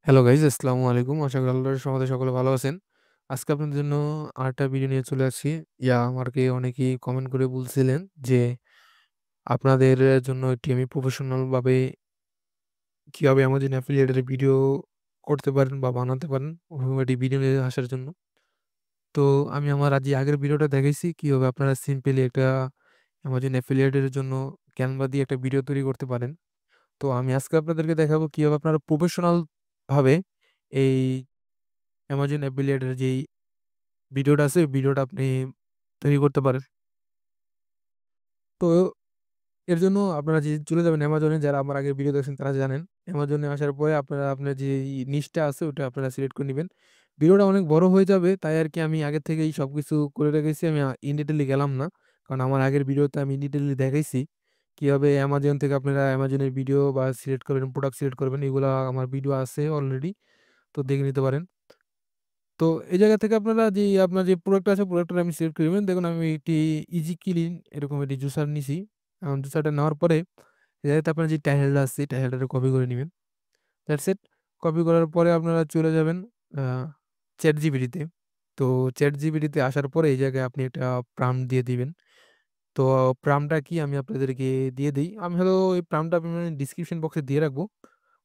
Hello guys, আসসালামু আলাইকুম। আশা করি আল্লাহর রহমতে সকলে ভালো আছেন। আজকে আপনাদের জন্য আরেকটা ভিডিও নিয়ে চলে আসছি। আমাকে অনেকেই কমেন্ট করে বলছিলেন যে, আপনাদের জন্য একটি আমি প্রফেশনাল ভাবে কিভাবে Amazon অ্যাফিলিয়েটের ভিডিও করতে পারেন বা বানাতে পারেন, ওরকম একটি ভিডিও নিয়ে আসার জন্য। তো আমি আমার আজ আগের ভিডিওটা দেখাইছি কিভাবে আপনারা সিম্পলি একটা Amazon অ্যাফিলিয়েটের জন্য Canva দিয়ে একটা ভিডিও তৈরি করতে পারেন। তো আমি আজকে আপনাদেরকে দেখাবো কিভাবে আপনারা প্রফেশনাল ভাবে এই Amazon অ্যাফিলিয়েটের যেই ভিডিওটা আছে, ভিডিওটা আপনি তৈরি করতে পারেন। তো এর জন্য আপনারা যে চলে যাবেন Amazon এ, যারা আমার আগের ভিডিও দেখছেন তারা জানেন। Amazon এ আসার পরে আপনারা আপনার যেই নিশটা আছে ওটা আপনারা সিলেক্ট করে নিবেন। ভিডিওটা অনেক বড় হয়ে যাবে, তাই আরকি আমি আগে থেকেই সবকিছু করে রেখেছি। আমি ইন ডিটেইলি গেলাম না। কারণ আমার আগের ভিডিওতে আমি ইন ডিটেইলি দেখাইছি। কিভাবে Amazon থেকে আপনারা Amazon এর ভিডিও বা সিলেক্ট করবেন, প্রোডাক্ট সিলেক্ট করবেন। এগুলা আমার ভিডিও আছে অলরেডি। তো দেখে নিতে পারেন। তো এই জায়গা থেকে আপনারা আপনার যে প্রোডাক্টটা আছে, প্রোডাক্টটা আমি সিলেক্ট করে নিবেন। দেখুন আমি একটি ইজি ক্লিন এরকম একটি জুসার নিছি। এখন জুসারটা নেওয়ার পরে এই জায়গাতে আপনার যে টাইটেলটা আছে, টাইটেলটা কপি করে নিবেন। That's it. কপি করার পরে আপনারা চলে যাবেন আ ChatGPT তে। তো ChatGPT তে আসার পরে এই জায়গায় আপনি একটা prompt দিয়ে দিবেন। তো prompt টা কি আমি আপনাদেরকে দিয়ে দেই। আমি হয়তো এই prompt টা আপনার ডিসক্রিপশন বক্সে দিয়ে রাখবো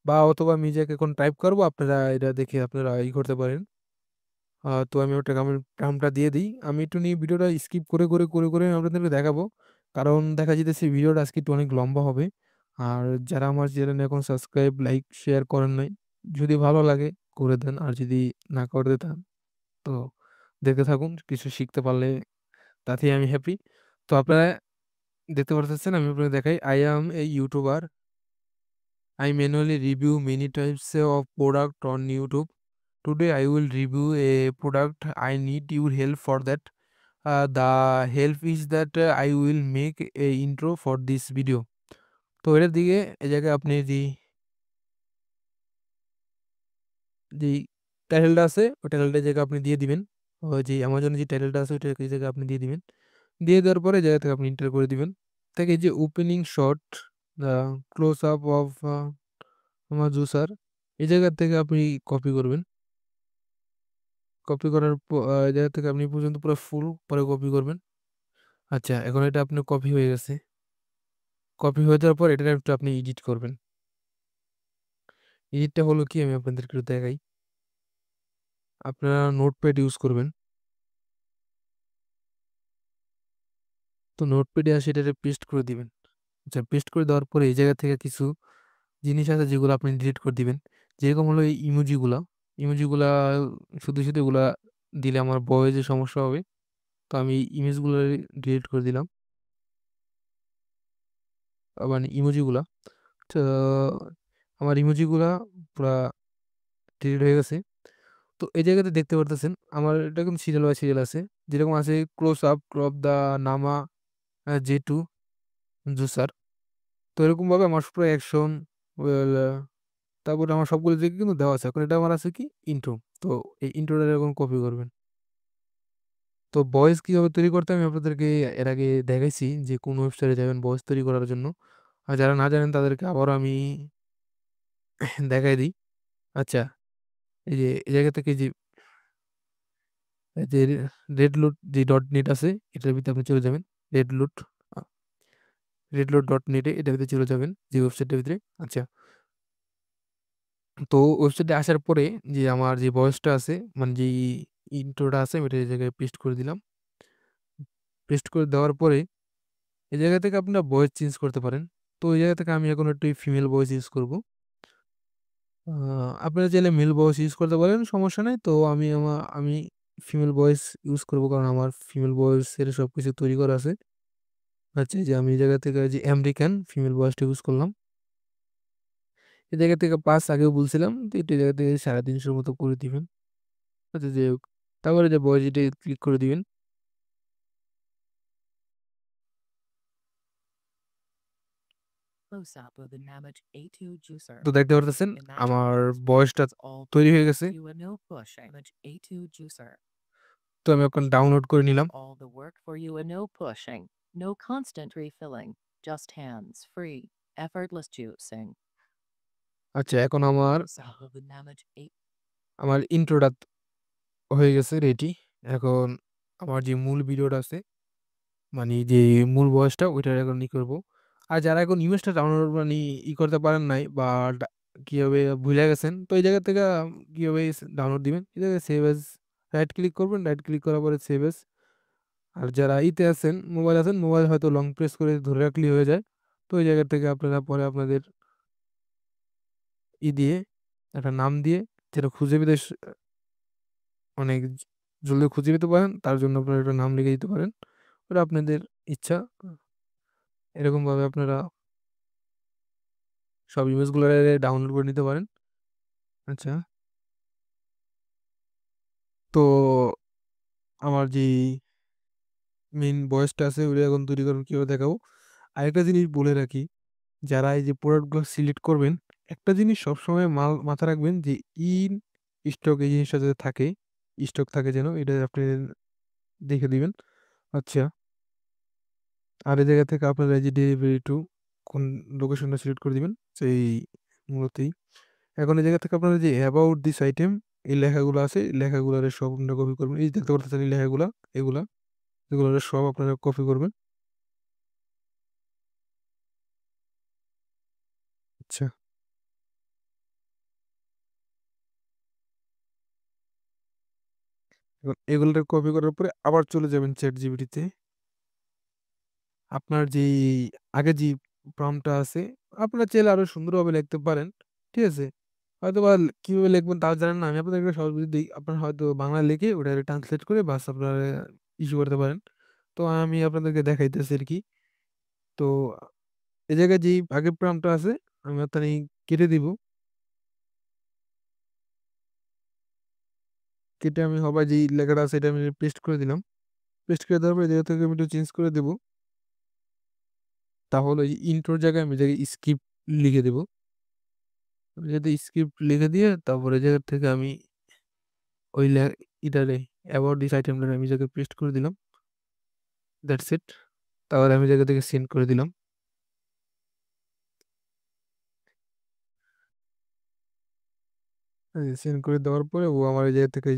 বা অথবা আমি যে এখন টাইপ করব, আপনারা এটা দেখে আপনারা করতে পারেন। তো আমি ওটা আমি টার্মটা দিয়ে দেই। আমি একটুখানি ভিডিওটা স্কিপ করে আমি আপনাদেরকে দেখাবো। কারণ দেখা যাইতেছে ভিডিওটা আজকে একটু অনেক লম্বা হবে। আর যারা আমার চ্যানেলে এখন সাবস্ক্রাইব, লাইক, শেয়ার করেন নাই, যদি ভালো লাগে করে দেন। আর যদি না করতে চান তো দেখতে থাকুন। কিছু শিখতে পারলে তাতেই আমি হ্যাপি। তো আপনারা দেখতে পারতেছেন আমি আপনাকে দেখাই। I am a YouTuber. I manually review many types of product on YouTube. Today I will review a product. I need your help for that. The help is that I will make a intro for this video. তো এটার দিকে এই জায়গায় আপনি যেই টাইটেলটা আছে ওই টাইটেলটা এই জায়গায় আপনি দিয়ে দিবেন। ওই যে Amazon-এ যে টাইটেলটা আছে ওইটা এই জায়গায় আপনি দিয়ে দিবেন। দিয়ে দেওয়ার পরে এই জায়গা থেকে আপনি এন্টার করে দিবেন। থেকে এই যে opening shot, a close up of আমার জুসার, এই জায়গা থেকে আপনি কপি করবেন। কপি করার এই জায়গা থেকে আপনি পর্যন্ত পুরা ফুল পরে কপি করবেন। আচ্ছা, এখন এটা আপনার কপি হয়ে গেছে। কপি হয়ে যাওয়ার পর এটার একটু আপনি এডিট করবেন। এডিটটা হলো কি আমি আপনাদেরকে একটু দেখাই। আপনারা নোটপ্যাড ইউজ করবেন। তো নোটপ্যাডে আসে এটারে পেস্ট করে দিবেন। আচ্ছা, পেস্ট করে দেওয়ার পরে এই জায়গা থেকে কিছু জিনিস আছে যেগুলো আপনি ডিলিট করে দিবেন। যেরকম হলো এই ইমোজিগুলা। ইমোজিগুলা শুধু এগুলা দিলে আমার ভয়েসে সমস্যা হবে। তো আমি ইমেজগুলো ডিলিট করে দিলাম। মানে ইমোজিগুলা। তো আমার ইমোজিগুলা পুরা ডিলিট হয়ে গেছে। তো এই জায়গাতে দেখতে পারতেছেন আমার এটা কিন্তু সিরিয়াল বাই সিরিয়াল আছে। যেরকম আছে ক্লোজ আপ, ক্রপ দা নামা, J2, জুসার। তো এরকমভাবে আমার পুরো অ্যাকশন, ওয়েল তারপরে আমার সবগুলো দিকে কিন্তু দেওয়া আছে। এখন এটা আমার আছে কি ইন্ট্রো। তো এই ইন্ট্রোটা এরকম কপি করবেন। তো ভয়েস কিভাবে তৈরি করতে হয় আমি আপনাদেরকে এর আগে দেখাইছি যে কোন ওয়েবসাইটে যাবেন ভয়েস তৈরি করার জন্য। আর যারা না জানেন তাদেরকে আবারও আমি দেখাই দিই। আচ্ছা, এই যে এই জায়গা থেকে যে রেডলুট যে ডট নেট আছে এটার ভিতরে আপনি চলে যাবেন। রেডলুট আ redload.net এ এটার ভিতরে চলে যাবেন যে ওয়েবসাইটটার ভিতরে। আচ্ছা, তো ওয়েবসাইটে আসার পরে যে আমার যে ভয়েসটা আছে মানে যেই ইন্ট্রোটা আছে আমি ওটা এই জায়গায় পেস্ট করে দিলাম। পেস্ট করে দেওয়ার পরে এই জায়গা থেকে আপনারা ভয়েস চেঞ্জ করতে পারেন। তো এই জায়গা থেকে আমি এখন একটু ফিমেল ভয়েস ইউজ করব। আ আপনারা চাইলে মেল ভয়েস ইউজ করতে পারেন, সমস্যা নাই। তো আমি ফিমেল ভয়েস ইউজ করব কারণ আমার ফিমেল ভয়েসের সবকিছু তৈরি করা আছে। আচ্ছা, এই যে আমি এই জায়গা থেকে যে আমেরিকান ফিমেল ভয়েসটা ইউজ করলাম। এই জায়গা থেকে ৫ আগেও বলছিলাম। তো এটা এই জায়গা থেকে ৩৫০ র মতো করে দিবেন। আচ্ছা, যাই হোক। তারপরে যে ভয়েস এটায় ক্লিক করে দিবেন। Close up of the Namage A2 juicer. তো দেখতে পারতেছেন Imagine আমার these ভয়েসটা products all তৈরি হয়ে গেছে। you a no push Namage A2 juicer. তো আমি এখন ডাউনলোড করে নিলাম। All the work for you and no pushing, no constant refilling, just hands free, effortless juicing. আচ্ছা, এখন আমার برنامج 8 আমার ইন্ট্রোটা হয়ে গেছে রেডি। এখন আমার যে মূল ভিডিওটা আছে, মানে যে মূল ভয়েসটা ওইটার এখন করব। আর যারা এখন ইমেজটা ডাউনলোড করতে পারেন নাই বা কিভাবে ভুইলা গেছেন, তো এই জায়গা থেকে কিভাবে ডাউনলোড দিবেন? এই জায়গায় সেভ এজ রাইট ক্লিক করবেন। রাইট ক্লিক করার পরে সেভ এজ। আর যারা মোবাইল আছেন, মোবাইল হয়তো লং প্রেস করে ধরে রাখলেই হয়ে যায়। তো ওই জায়গা থেকে আপনারা পরে আপনাদের দিয়ে একটা নাম দিয়ে যেটা খুঁজে পেতে অনেক জলদি খুঁজে পেতে পারেন, তার জন্য আপনারা একটা নাম লিখে দিতে পারেন। ওটা আপনাদের ইচ্ছা। এরকমভাবে আপনারা সব ইমেজগুলো ডাউনলোড করে নিতে পারেন। আচ্ছা। তো আমার যেই মেইন ভয়েসটা আছে ওটা এখন তৈরি করবেন কিভাবে দেখাবো। আরেকটা জিনিস বলে রাখি, যারা এই যে প্রোডাক্টগুলো সিলেক্ট করবেন, একটা জিনিস সবসময় মাথায় রাখবেন যে ইন স্টক এই জিনিসটা যাতে থাকে, স্টক থাকে যেন এটা আপনি দেখে দিবেন। আচ্ছা। আর এই জায়গা থেকে আপনারা এই যে ডেলিভারি টু কোন লোকেশনটা সিলেক্ট করে দিবেন সেই মূলতেই। এখন এই জায়গা থেকে আপনারা যে অ্যাবাউট দিস আইটেম এই লেখাগুলো আছে, এই লেখাগুলার সব আপনারা কপি করবেন। এই যে দেখতে পারতেছেন এই লেখাগুলা, এগুলা, এগুলার সব আপনারা কপি করবেন। আচ্ছা। এখন এগুলোটা কপি করার পরে আবার চলে যাবেন ChatGPT তে। আপনার যেই আগে যে প্রম্পটটা আছে, আপনারা চাইলে আরো সুন্দরভাবে লিখতে পারেন। ঠিক আছে? হয়তোবা কিভাবে লিখবেন তাও জানেন না। আমি আপনাদেরকে সহজ বুদ্ধি দেই। আপনারা হয়তো বাংলায় লিখে ওটা ট্রান্সলেট করে বাস আপনারা ইস্যু করতে পারেন। তো আমি আপনাদেরকে দেখাইতেছি আরকি। তো এই জায়গায় যেই আগের প্রম্পটটা আছে আমি আপনার কেটে দিব। কেটে আমি হবার যেই লেখাটা আছে এটা আমি পেস্ট করে দিলাম। পেস্ট করে দেওয়ার পরে এই জায়গা থেকে আমি একটু চেঞ্জ করে দেব। তাহলে এই ইন্ট্রোর জায়গায় আমি জায়গায় স্ক্রিপ্ট লিখে দেব। আমি যাতে স্ক্রিপ্ট লিখে দিয়ে তারপরে এই জায়গা থেকে আমি ওই ইটারে অ্যাবাউট দিস আইটেমটা আমি জায়গায় পেস্ট করে দিলাম। That's it. তাহলে আমি জায়গা থেকে সেন্ড করে দিলাম। সেন্ড করে দেওয়ার পরে ও আমার এই জায়গা থেকে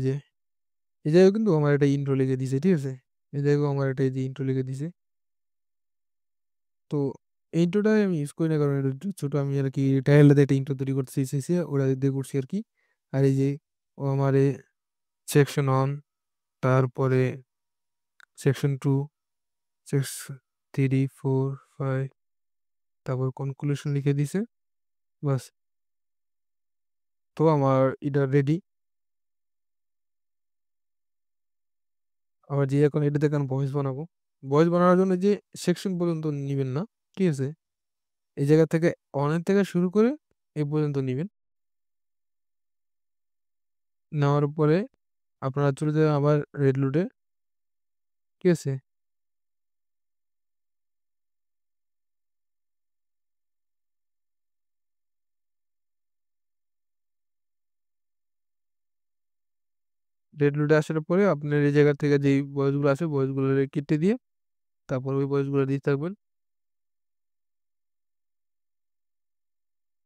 এই জায়গায় কিন্তু আমার একটা ইন্ট্রো লিখে দিছে, ঠিক আছে? এই জায়গায় আমার একটা এই যে ইন্ট্রো লিখে দিছে। তো এই ইন্ট্রোটাই আমি ইউজ করি না কারণ এটা একটু ছোট, আমি আরকি টাইটেলটাতে একটা ইন্ট্রো তৈরি করতে চাইছি, ওটা দিয়ে করছি আরকি। আর এই যে ও আমারে সেকশন 1, তারপরে সেকশন 2, সেকশন 3, 4, 5 তারপর কনক্লুশন লিখে দিছে। বাস। তো আমার এটা রেডি। আবার যে এখন এটা থেকে ভয়েস বানাবো। ভয়েস বানানোর জন্য যে সেকশন পর্যন্ত নিবেন না। ঠিক আছে? এই জায়গা থেকে অনের থেকে শুরু করে এই পর্যন্ত নিবেন। নেওয়ার পরে আপনারা চলে যাবেন আবার রেডলুডে। ঠিক আছে? রেডলুডে আসার পরে আপনার এই জায়গা থেকে যেই ভয়েসগুলো আছে ভয়েসগুলো কেটে দিয়ে তারপর ওই ভয়েসগুলো দিতে থাকবেন।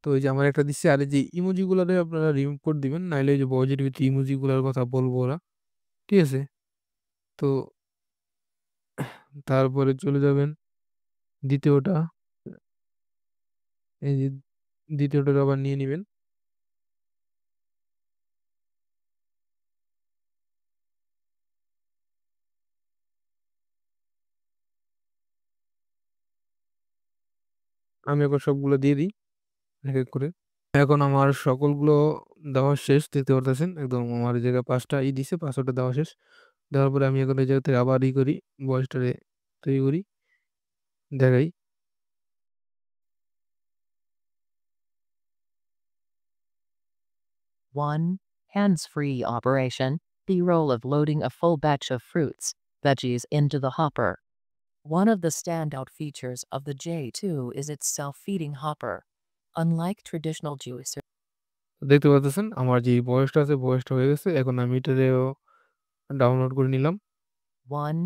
তো এই যে আমার একটা দিচ্ছে আর এই যে ইমোজিগুলারে আপনারা রিমুভ করে দিবেন। নাইলে ওই যে ভয়েসের ভিতরে ইমোজিগুলার কথা বলবো ওরা। ঠিক আছে? তো তারপরে চলে যাবেন ২য় টা। এই যে ২য় টা আবার নিয়ে নিবেন। আমি এখন সবগুলো দিয়ে দিই এক, এক করে। এখন আমার সকলগুলো দেওয়া শেষ, দেখতে পারতেছেন। একদম আমার এই জায়গায় ৫ টা দিছে, পাসওয়ার্ডটা দেওয়া শেষ। দেওয়ার পরে আমি এখন এই জায়গা থেকে আবার করি, ভয়েসটারে তৈরি করি, দেখাই। 1. Hands-free operation. The role of loading a full batch of fruits, veggies into the hopper. One of the standout features of the J2 is its self-feeding hopper. Unlike traditional juicer, দেখতে পারতেছেন আমার যে ভয়েসটা আছে, ভয়েসটা হয়ে গেছে। এখন আমি এটারেও ডাউনলোড করে নিলাম। 1.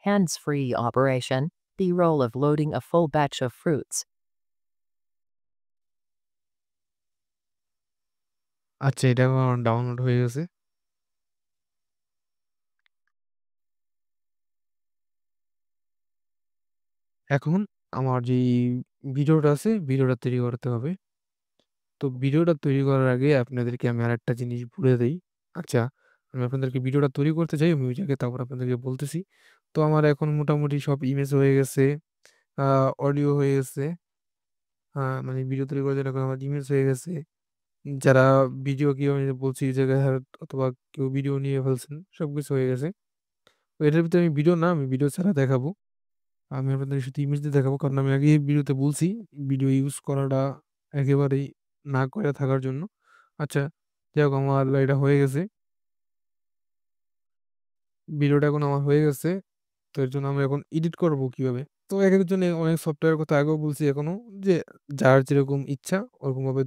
Hands-free operation. The role of loading a full batch of fruits, আচ্ছা, এটা আমার ডাউনলোড হয়ে গেছে। এখন আমার যেই ভিডিওটা আছে, ভিডিওটা তৈরি করতে হবে। তো ভিডিওটা তৈরি করার আগে আপনাদেরকে আমি আরেকটা জিনিস বলে দেই। আচ্ছা, আমি আপনাদেরকে ভিডিওটা তৈরি করতে চাই, আমি ওই জায়গায় তারপর আপনাদেরকে বলতেছি। তো আমার এখন মোটামুটি সব ইমেজ হয়ে গেছে, আ অডিও হয়ে গেছে। মানে ভিডিও তৈরি করার জন্য এখন আমার ইমেজ হয়ে গেছে। যারা ভিডিও কি আমি বলছি এই জায়গায় অথবা কেউ ভিডিও নিয়ে ফেলছেন, সবকিছু হয়ে গেছে। তো এটার ভিতরে আমি ভিডিও না, আমি ভিডিও ছাড়া দেখাবো। আমি আপনাদের শুধু ইমেজ দিয়ে দেখাবো। কারণ আমি আগেই ভিডিওতে বলছি, ভিডিও ইউজ করাটা একেবারেই না কইরা থাকার জন্য। আচ্ছা, যাই হোক আমার এটা হয়ে গেছে। ভিডিওটা এখন আমার হয়ে গেছে। তো এর জন্য আমি এখন এডিট করব কিভাবে? তো একেকজনের অনেক সফটওয়্যারের কথা আগেও বলছি এখনো যে, যার যেরকম ইচ্ছা ওরকমভাবে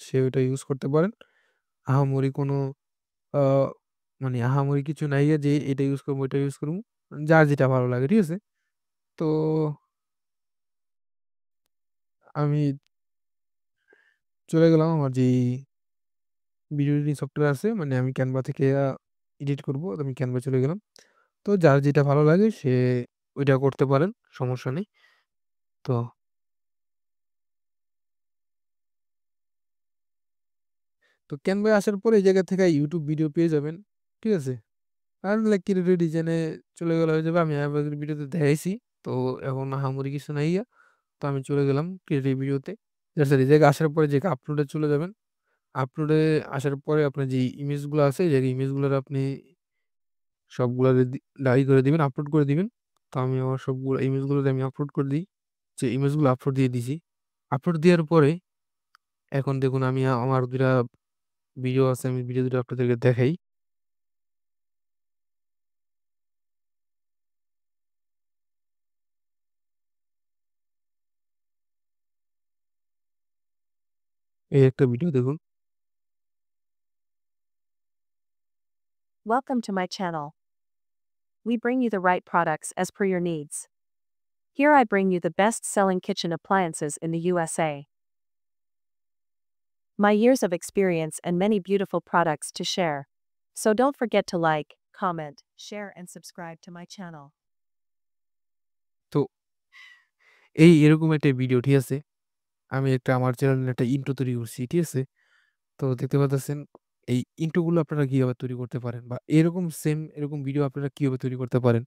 সে ওইটা ইউজ করতে পারেন। আহামরি কোনো আ মানে আহামরি কিছু নাই যে এটা ইউজ করব, ওইটা ইউজ করব। যার যেটা ভালো লাগে, ঠিক আছে? তো আমি চলে গেলাম আমার যেই ভিডিও এডিটিং সফটওয়্যার আছে, মানে আমি Canva থেকে এডিট করব। তো আমি Canva চলে গেলাম। তো যার যেটা ভালো লাগে সে ওইটা করতে পারেন, সমস্যা নেই। তো, তো Canva য় আসার পরে এই জায়গা থেকে YouTube ভিডিও পেয়ে যাবেন। ঠিক আছে? আর লাইক ক্রিয়েটর ডিজাইন এ চলে গেলে হয়ে যাবে। আমি আগের ভিডিওতে দেখাইছি। তো এখন আহামরি কিছু নাই ইয়া। তো আমি চলে গেলাম ক্রিয়েটিভ ভিডিওতে। জাস্ট এই জায়গায় আসার পরে যে আপলোডে চলে যাবেন। আপলোডে আসার পরে আপনার যে ইমেজগুলো আছে, এই জায়গায় ইমেজগুলোর আপনি সবগুলা করে দিবেন, আপলোড করে দিবেন। তো আমি আমার সবগুলো ইমেজগুলোতে আমি আপলোড করে দিই। যে ইমেজগুলো আপলোড দিয়ে দিছি। আপলোড দেওয়ার পরে এখন দেখুন আমি আমার ২ টা ভিডিও আছে। আমি ভিডিও ২ টা আপনাদেরকে দেখাই। এই একটা ভিডিও দেখুন। Welcome to my channel. We bring you the right products as per your needs. Here I bring you the best selling kitchen appliances in the USA. My years of experience and many beautiful products to share. So don't forget to like, comment, share, and subscribe to my channel. তো এরকম একটা video, ঠিক আছে? আমি একটা আমার চ্যানেলে একটা ইন্ট্রো তৈরি করছি, ঠিক আছে? তো দেখতে পারতেছেন এই ইন্ট্রো গুলো আপনারা কিভাবে তৈরি করতে পারেন বা এরকম সেম এরকম ভিডিও আপনারা কিভাবে তৈরি করতে পারেন।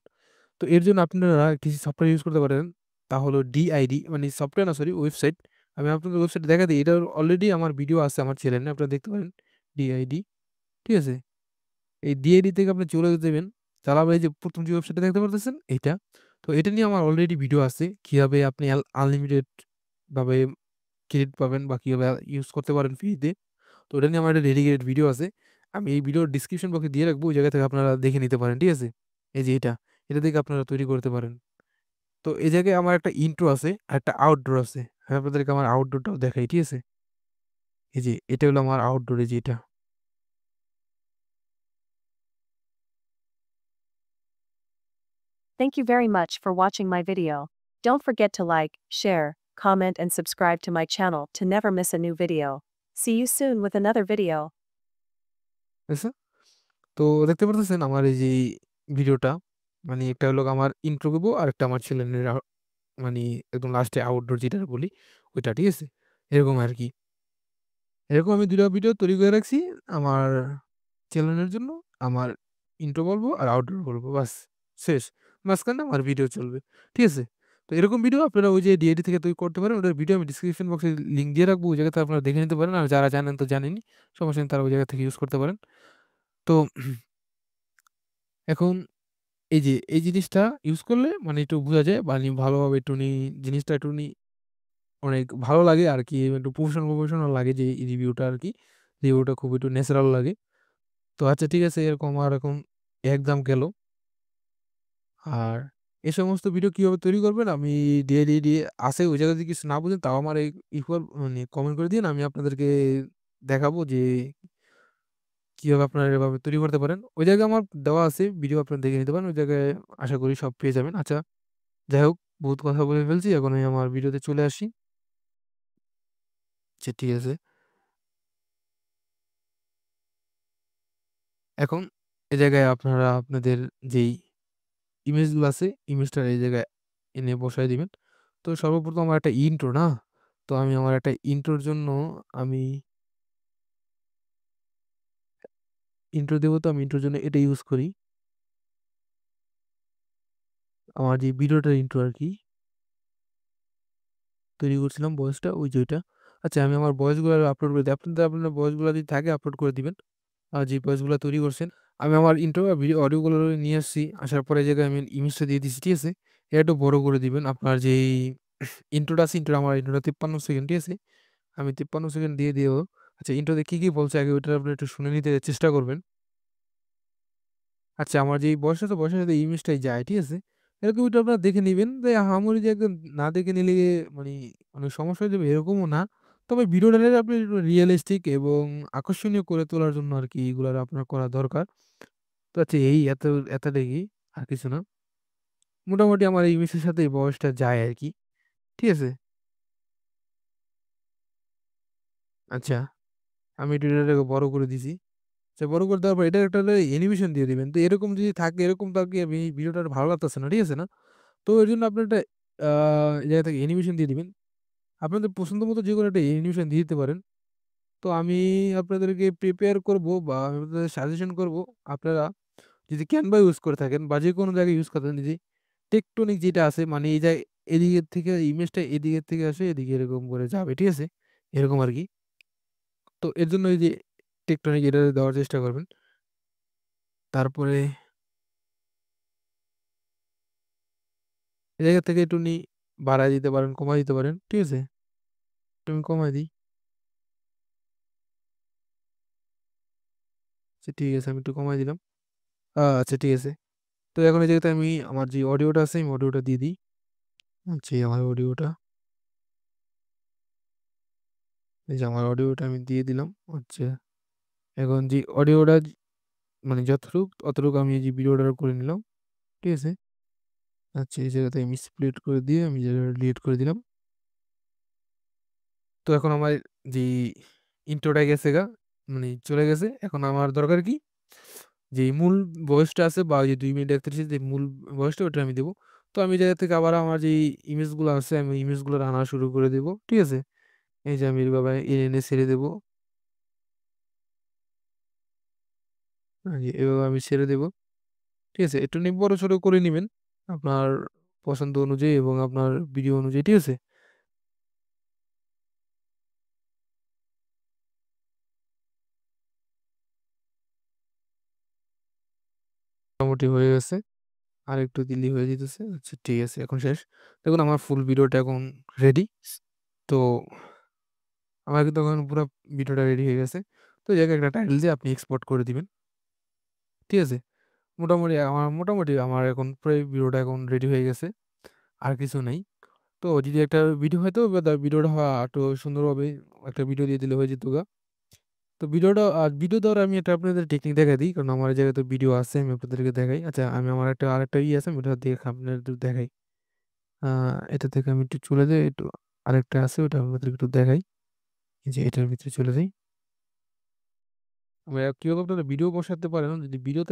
তো এর জন্য আপনারা কিছু সফটওয়্যার ইউজ করতে পারেন। তা হলো ডিআইডি, মানে সফটওয়্যার না, সরি, ওয়েবসাইট। আমি আপনাদের ওয়েবসাইটে দেখা দিই। এটার অলরেডি আমার ভিডিও আছে আমার চ্যানেলে। আপনারা দেখতে পারেন ডিআইডি, ঠিক আছে? এই ডিআইডি থেকে আপনি চলে যাবেন। চালাবে এই যে ১ম যে ওয়েবসাইটটা দেখতে পারতেছেন এইটা। তো এটা নিয়ে আমার অলরেডি ভিডিও আছে। কিভাবে আপনি আনলিমিটেড ভাবে ক্রেডিট পাবেন বা কিভাবে ইউজ করতে পারেন ফ্রিতে। তো ওটা নিয়ে আমার একটা ডেডিকেটেড ভিডিও আছে। আমি এই ভিডিওর ডেসক্রিপশন বক্সে দিয়ে রাখবো। ওই জায়গা থেকে আপনারা দেখে নিতে পারেন। ঠিক আছে? এই যে এটা, এটা থেকে আপনারা তৈরি করতে পারেন। তো এই জায়গায় আমার একটা ইন্ট্রো আছে, আর একটা আউটডোর আছে। আমি আপনাদেরকে আমার আউটডোরটাও দেখাই। ঠিক আছে? এই যে এটা হলো আমার আউটডোর, এই যে এটা। Thank you very much for watching my video. Don't forget to like, share, comment, and subscribe to my channel to never miss a new video. See you soon with another video. ঠিক আছে? তো দেখতে পারতেছেন আমার এই যে ভিডিওটা, মানে একটা হলো আমার ইন্ট্রো করব, আরেকটা আমার চ্যানেলের মানে একদম লাস্টে আউটডোর যেটা বলি ওইটা। ঠিক আছে? এরকম আরকি। এরকম আমি ২ টা ভিডিও তৈরি করে রাখছি আমার চ্যানেলের জন্য। আমার ইন্ট্রো বলব আর আউটডোর বলব, বাস, শেষ। মাঝখানে আমার ভিডিও চলবে। ঠিক আছে? তো এরকম ভিডিও আপনারা ওই যে ডিএডি থেকে তৈরি করতে পারেন। ওটার ভিডিও আমি ডেসক্রিপশন বক্সে লিঙ্ক দিয়ে রাখবো। ওই জায়গাতে আপনারা দেখে নিতে পারেন। আর যারা জানেন তো জানেনই। সমস্যা নেই, তারা ওই জায়গা থেকে ইউজ করতে পারেন। তো এখন এই যে এই জিনিসটা ইউজ করলে মানে একটু বোঝা যায়, মানে ভালোভাবে একটুখানি জিনিসটা একটুখানি অনেক ভালো লাগে আরকি। একটু প্রফেশনাল লাগে যে এই রিভিউটা আরকি। রিভিউটা খুব একটু ন্যাচারাল লাগে। তো আচ্ছা, ঠিক আছে, এরকম আর এখন এক্সাম গেল। আর এ সমস্ত ভিডিও কিভাবে তৈরি করবেন আমি দিয়ে আছে, ওই জায়গায় যদি কিছু না বুঝেন তাও আমার এই মানে কমেন্ট করে দিয়েন। আমি আপনাদেরকে দেখাবো যে কিভাবে আপনারা এভাবে তৈরি করতে পারেন। ওই জায়গায় আমার দেওয়া আছে ভিডিও, আপনারা দেখে নিতে পারেন। ওই জায়গায় আশা করি সব পেয়ে যাবেন। আচ্ছা, যাই হোক, বহুত কথা বলে ফেলছি। এখন আমি আমার ভিডিওতে চলে আসি। আচ্ছা, ঠিক আছে। এখন এ জায়গায় আপনারা আপনাদের যেই ইমেজগুলো আছে, ইমেজটা এই জায়গায় এনে বসায় দিবেন। তো সর্বপ্রথম আমার একটা ইন্ট্রো না? তো আমি আমার একটা ইন্ট্রোর জন্য আমি ইন্ট্রো দেব, তো আমি ইন্ট্রোর জন্য এটা ইউজ করি। আমার যে ভিডিওটার ইন্ট্রো আরকি তৈরি করছিলাম ভয়েসটা ওই যে ওইটা। আচ্ছা, আমি আমার ভয়েসগুলো আপলোড করে দিই। আপনার ভয়েসগুলো যদি থাকে আপলোড করে দিবেন। আর যে ভয়েসগুলো তৈরি করছেন। আমি আমার ইন্ট্রো আর ভিডিও অডিওগুলো নিয়ে আসছি। আসার পরে এই জায়গায় আমি ইমেজটা দিয়ে দিচ্ছি, ঠিক আছে? এটা একটু বড় করে দিবেন। আপনার যেই ইন্ট্রোটা আছে, আমার ইন্ট্রোটা 53 সেকেন্ড, ঠিক আছে? আমি 53 সেকেন্ড দিয়ে দিয়েও আচ্ছা, ইন্ট্রোতে কি বলছে আগে ওইটা আপনি একটু শুনে নিতে চেষ্টা করবেন। আচ্ছা, আমার যেই বয়সটা আছে বয়সের সাথে ইমেজটাই যায়, ঠিক আছে? এরকম একটু আপনারা দেখে নিবেন। যে আহামরি যে একদম না দেখে নিলে মানি অনেক সমস্যা হয়ে যাবে এরকমও না। তবে ভিডিওটাকে আপনি একটু রিয়ালিস্টিক এবং আকর্ষণীয় করে তোলার জন্য আরকি এগুলার আপনার করা দরকার। তো আচ্ছা, এই এতটুকুই, আর কিছু না। মোটামুটি আমার এই ইমেজের সাথে এই বয়সটা যায় আরকি। ঠিক আছে? আচ্ছা, আমি একটু এটাকে বড় করে দিছি। আচ্ছা, বড় করে দেওয়ার পর এটার একটা হলো অ্যানিমেশন দিয়ে দিবেন। তো এরকম যদি থাকে, এরকম তো আরকি আমি ভিডিওটা আর ভালো লাগতেছে না। ঠিক আছে না? তো এরজন্য আপনি একটা আ এই জায়গা থেকে অ্যানিমেশন দিয়ে দিবেন। আপনাদের পছন্দ মতো যেকোনো একটা অ্যানিমেশন দিয়ে দিতে পারেন। তো আমি আপনাদেরকে প্রিপেয়ার করব বা আমি আপনাদের সাজেশন করব, আপনারা যদি Canva ইউজ করে থাকেন বা যেকোনো জায়গায় ইউজ করেন, যদি টেকটনিক যেটা আছে মানে এই যে এদিকের থেকে ইমেজটা এদিকের থেকে আসে এদিকে এরকম করে যাবে। ঠিক আছে? এরকম আরকি। তো এর জন্য এই যে টেকটনিক এটা দেওয়ার চেষ্টা করবেন। তারপরে এই জায়গা থেকে একটুখানি বাড়ায় দিতে পারেন, কমায় দিতে পারেন। ঠিক আছে? একটু আমি কমায় দিই। আচ্ছা, ঠিক আছে, আমি একটু কমায় দিলাম। আচ্ছা, ঠিক আছে। তো এখন এই জায়গাতে আমি আমার যে অডিওটা আছে আমি অডিওটা দিয়ে দিই। আচ্ছা, এই আমার অডিওটা। এই যে আমার অডিওটা আমি দিয়ে দিলাম। আচ্ছা, এখন যে অডিওটা মানে অতটুকু আমি এই যে ভিডিওটা করে নিলাম। ঠিক আছে? আচ্ছা, এই জায়গাতে আমি স্প্লিট করে দিয়ে আমি জায়গাটা ডিলিট করে দিলাম। তো এখন আমার যেই ইন্ট্রোটা গেছেগা, মানে চলে গেছে। এখন আমার দরকার কি? যেই মূল ভয়েসটা আছে বা ওই যে ২ মিনিট ৩১ যে মূল ভয়েসটা ওটা আমি দেব। তো আমি এই জায়গা থেকে আবার আমার যেই ইমেজগুলো আছে আমি ইমেজগুলো আনা শুরু করে দেব। ঠিক আছে? এই যে আমি এভাবে এনে ছেড়ে দেব। এভাবে আমি ছেড়ে দেব। ঠিক আছে? একটু বড়-ছোট করে নিবেন। আপনার পছন্দ অনুযায়ী এবং আপনার ভিডিও অনুযায়ী। ঠিক আছে? মোটামুটি হয়ে গেছে। আরেকটু দিলেই হয়ে যাইতেছে। আচ্ছা, ঠিক আছে, এখন শেষ। দেখুন আমার ফুল ভিডিওটা এখন রেডি। তো আমার কিন্তু এখন পুরা ভিডিওটা রেডি হয়ে গেছে। তো এই জায়গায় একটা টাইটেল দিয়ে আপনি এক্সপোর্ট করে দিবেন। ঠিক আছে? মোটামুটি আমার এখন প্রায় ভিডিওটা এখন রেডি হয়ে গেছে। আর কিছু নাই। তো যদি একটা ভিডিও হয়তো বা ভিডিওটা একটু সুন্দরভাবে একটা ভিডিও দিয়ে দিলে হয়ে যেতগা। তো ভিডিও দেওয়ার আমি একটা আপনাদের টেকনিক দেখাই দিই। কারণ আমার এই জায়গায় তো ভিডিও আছে আমি আপনাদেরকে দেখাই। আচ্ছা, আমি আমার আরেকটা আছে আমি ওটা আপনাদের দেখাই। আ এটা থেকে আমি একটু চলে যাই, একটু আরেকটা আছে ওটা আপনাদেরকে একটু দেখাই। এই যে এটার ভিতরে চলে যাই। আমরা কিভাবে আপনারা ভিডিও বসাতে পারেন, যদি ভিডিও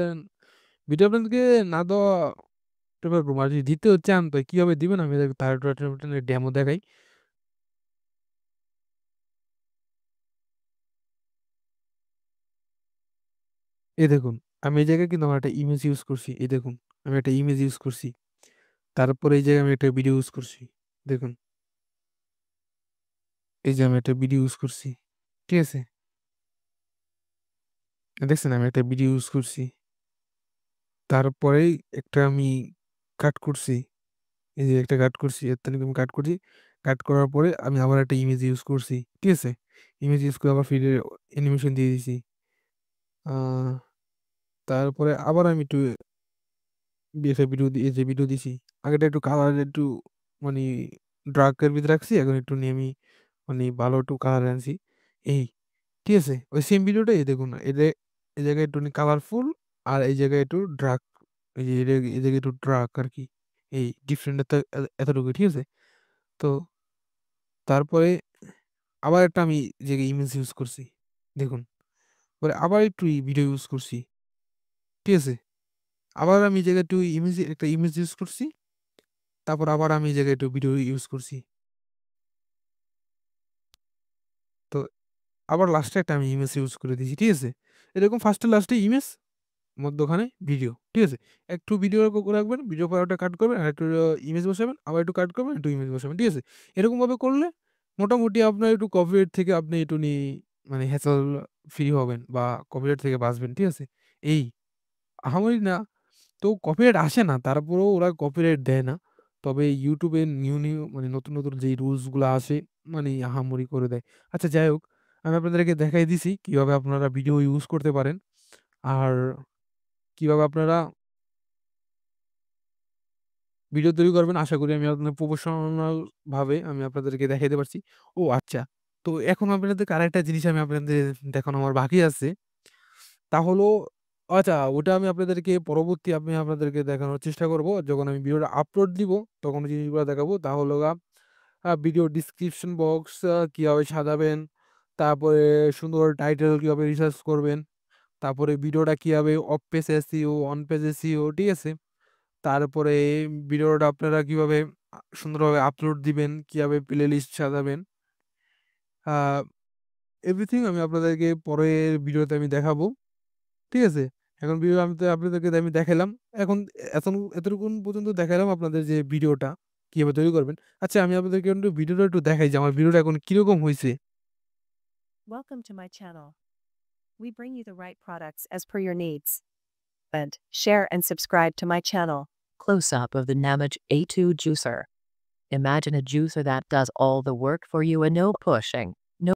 আপনাদেরকে না দেওয়া পারবো আর যদি দিতেও চান তো কিভাবে দিবেন আমি তার একটা ডেমো দেখাই। এই দেখুন, আমি এই জায়গায় কিন্তু আমার একটা ইমেজ ইউজ করছি। এই দেখুন, আমি একটা ইমেজ ইউজ করছি। তারপরে এই জায়গায় আমি একটা ভিডিও ইউজ করছি। দেখুন, এই যে আমি একটা ভিডিও ইউজ করছি। ঠিক আছে? দেখছেন আমি একটা ভিডিও ইউজ করছি। তারপরেই একটা আমি কাট করছি। এই যে একটা কাট করছি, এর থেকে আমি কাট করছি। কাট করার পরে আমি আবার একটা ইমেজ ইউজ করছি। ঠিক আছে? ইমেজ ইউজ করে আবার ফিরে অ্যানিমেশন দিয়ে দিছি। আ তারপরে আবার আমি একটু একটা ভিডিও এই যে ভিডিও দিছি। আগেরটা একটু কালার একটু মানি ডার্ক এর ভিতরে রাখছি। এখন একটু নিয়ে আমি মানে ভালো একটু কালার আনছি। এই, ঠিক আছে? ওই সেম ভিডিওটাই এই দেখুন। এই জায়গায় একটুখানি কালারফুল আর এই জায়গায় একটু ডার্ক। এই যে এই জায়গায় একটু ডার্ক আরকি। এই ডিফারেন্ট এতটুকু, ঠিক আছে? তো তারপরে আবার একটা আমি যে ইমেজ ইউজ করছি। দেখুন। পরে আবার একটু ভিডিও ইউজ করছি। ঠিক আছে? আবার আমি এই জায়গায় একটু একটা ইমেজ ইউজ করছি। তারপর আবার আমি এই জায়গায় একটু ভিডিও ইউজ করছি। তো আবার লাস্টে একটা আমি ইমেজ ইউজ করে দিয়েছি। ঠিক আছে? এরকম ফার্স্টে লাস্টে ইমেজ, মধ্যখানে ভিডিও। ঠিক আছে? একটু ভিডিও রাখবেন, ভিডিও পরে ওটা কাট করবেন, আরেকটু ইমেজ বসাবেন, আবার একটু কাট করবেন, একটু ইমেজ বসাবেন। ঠিক আছে? এরকমভাবে করলে মোটামুটি আপনার একটু কপিরাইট থেকে আপনি একটু মানে হ্যাসেল ফ্রি হবেন বা কপিরাইট থেকে বাঁচবেন। ঠিক আছে? এই আহামরি না, তো কপিরাইট আসে না, তারপরেও ওরা কপিরাইট দেয় না। তবে YouTube এ নিউ মানে নতুন যেই রুলস গুলা আসে, মানে আহামরি করে দেয়। আচ্ছা যাই হোক, আমি আপনাদেরকে দেখাই দিছি কিভাবে আপনারা ভিডিও ইউজ করতে পারেন। আর কিভাবে আপনারা ভিডিও তৈরি করবেন, আশা করি আমি আপনাদের প্রফেশনাল ভাবে আমি আপনাদেরকে দেখাইতে পারছি। ও আচ্ছা, তো এখন আপনাদেরকে আরেকটা জিনিস আমি আপনাদের দেখানো আমার বাকি আছে। তা হলো, আচ্ছা ওটা আমি আপনাদেরকে আমি আপনাদেরকে দেখানোর চেষ্টা করব। যখন আমি ভিডিওটা আপলোড দিব, তখন ওই জিনিসগুলা দেখাবো। তা হলো ভিডিও ডেসক্রিপশন বক্স কিভাবে সাজাবেন, তারপরে সুন্দর টাইটেল কিভাবে রিসার্চ করবেন, তারপরে ভিডিওটা কিভাবে of page SEO, on page SEO, ঠিক আছে? তারপরে ভিডিওটা আপনারা কিভাবে সুন্দরভাবে আপলোড দিবেন, কিভাবে প্লেলিস্ট সাজাবেন, আ এভরিথিং আমি আপনাদেরকে পরের ভিডিওতে আমি দেখাবো। ঠিক আছে? এখন ভিডিও আপনাদেরকে আমি দেখাইলাম। এখন এতটুকুন পর্যন্ত দেখাইলাম আপনাদের যে ভিডিওটা কিভাবে তৈরি করবেন। আচ্ছা আমি আপনাদেরকে একটু ভিডিওটা একটু দেখাই যে আমার ভিডিওটা এখন কিরকম হইছে। Welcome to my channel. We bring you the right products as per your needs. And share and subscribe to my channel. Close-up of the Namage A2 juicer. Imagine a juicer that does all the work for you and no pushing.